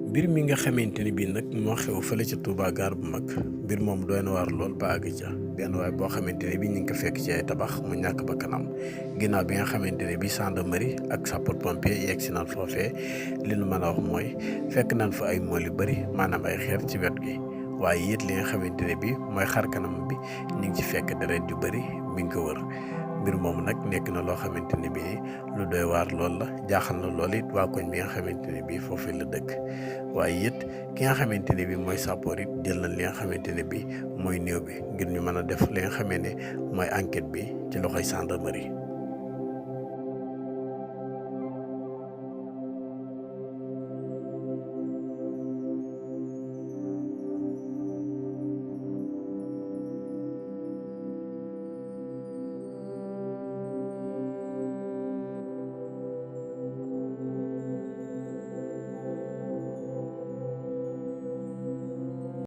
mbir mi nga xamante ne bii nag moo xew fële ca Touba gaar bu mag mbir moom doy na waar lool ba àgg ca benn waay boo xamante ne bii ñu ngi ko fekk ci ay tabax mu ñàkk ba kanam ginnaaw bi nga xamante ne bii gendarmerie ak sapeur pompier yegg si naan foofee li nu mën a wax mooy fekk naan fa ay mool yu bëri maanaam ay xeer ci wet gi waaye it li nga xamante ne bii mooy xar kanam bi ñu ngi ci fekk deret yu bëri mi ngi ko wër. mbir moomu nag nekk na loo xamante ne bii lu doy waar lool la jaaxal na lool it waa koñ bi nga xamante ne bii foofee la dëkk waaye it ki nga xamante ne bii mooy sappoor it jël na li nga xamante ne bii mooy néew bi ngir ñu mën a def li nga xamee ne mooy enquête bi ci loxoy gendarmerie.